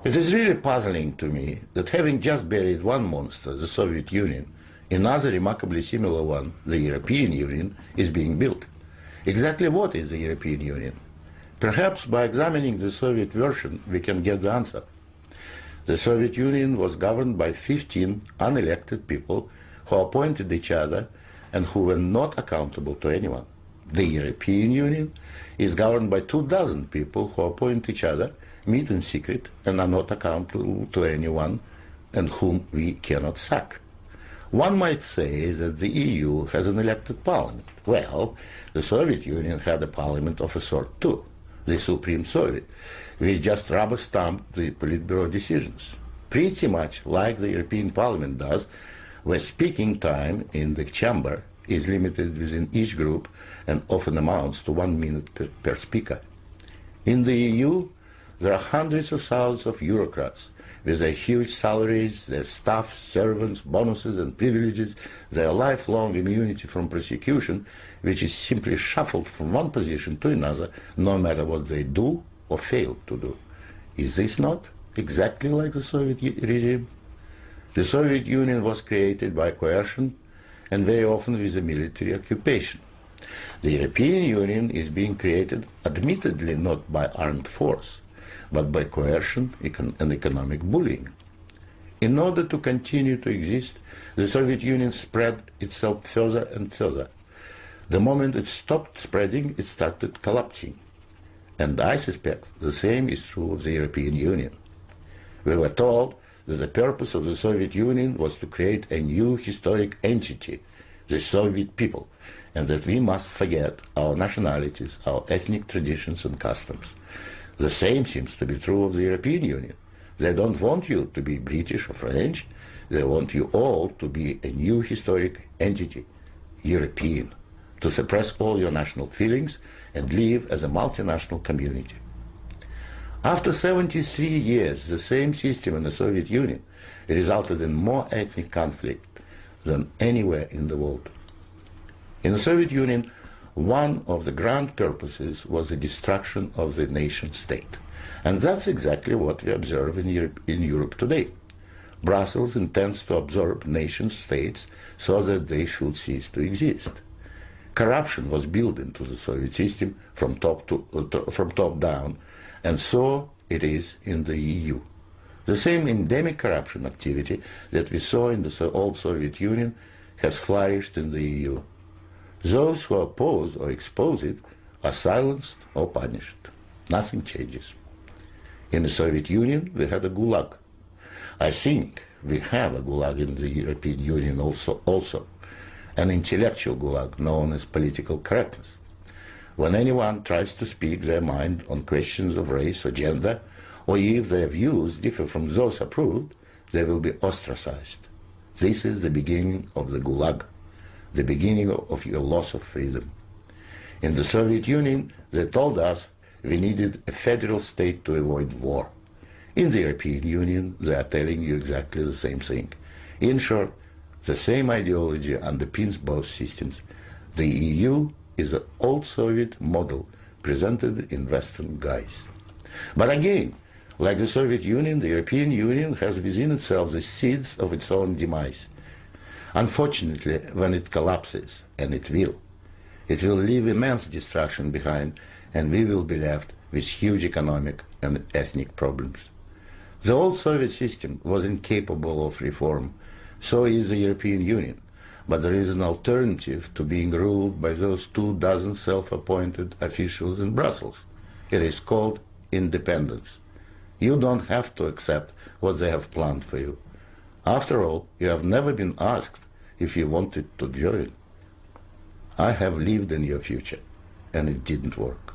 It is really puzzling to me that having just buried one monster, the Soviet Union, another remarkably similar one, the European Union, is being built. Exactly what is the European Union? Perhaps by examining the Soviet version we can get the answer. The Soviet Union was governed by 15 unelected people who appointed each other and who were not accountable to anyone. The European Union is governed by 24 people who appoint each other, meet in secret, and are not accountable to anyone, and whom we cannot sack. One might say that the EU has an elected parliament. Well, the Soviet Union had a parliament of a sort too, the Supreme Soviet, which just rubber-stamped the Politburo decisions, pretty much like the European Parliament does, where speaking time in the chamber is limited within each group and often amounts to 1 minute per speaker. In the EU, there are hundreds of thousands of bureaucrats with their huge salaries, their staff, servants, bonuses and privileges, their lifelong immunity from prosecution, which is simply shuffled from one position to another, no matter what they do or fail to do. Is this not exactly like the Soviet regime? The Soviet Union was created by coercion and very often with a military occupation. The European Union is being created admittedly not by armed force, but by coercion and economic bullying. In order to continue to exist, the Soviet Union spread itself further and further. The moment it stopped spreading, it started collapsing. And I suspect the same is true of the European Union. We were told that the purpose of the Soviet Union was to create a new historic entity, the Soviet people, and that we must forget our nationalities, our ethnic traditions and customs. The same seems to be true of the European Union. They don't want you to be British or French. They want you all to be a new historic entity, European, to suppress all your national feelings and live as a multinational community. After 73 years, the same system in the Soviet Union resulted in more ethnic conflict than anywhere in the world. In the Soviet Union, one of the grand purposes was the destruction of the nation state. And that's exactly what we observe in Europe today. Brussels intends to absorb nation states so that they should cease to exist. Corruption was built into the Soviet system from top down, and so it is in the EU. The same endemic corruption activity that we saw in the old Soviet Union has flourished in the EU. Those who oppose or expose it are silenced or punished. Nothing changes. In the Soviet Union, we had a gulag. I think we have a gulag in the European Union also, an intellectual gulag known as political correctness. When anyone tries to speak their mind on questions of race or gender, or if their views differ from those approved, they will be ostracized. This is the beginning of the gulag, the beginning of your loss of freedom. In the Soviet Union, they told us we needed a federal state to avoid war. In the European Union, they are telling you exactly the same thing. In short, the same ideology underpins both systems. The EU is an old Soviet model presented in Western guise. But again, like the Soviet Union, the European Union has within itself the seeds of its own demise. Unfortunately, when it collapses, and it will leave immense destruction behind, and we will be left with huge economic and ethnic problems. The old Soviet system was incapable of reform, so is the European Union. But there is an alternative to being ruled by those 24 self-appointed officials in Brussels. It is called independence. You don't have to accept what they have planned for you. After all, you have never been asked if you wanted to join. I have lived in your future, and it didn't work.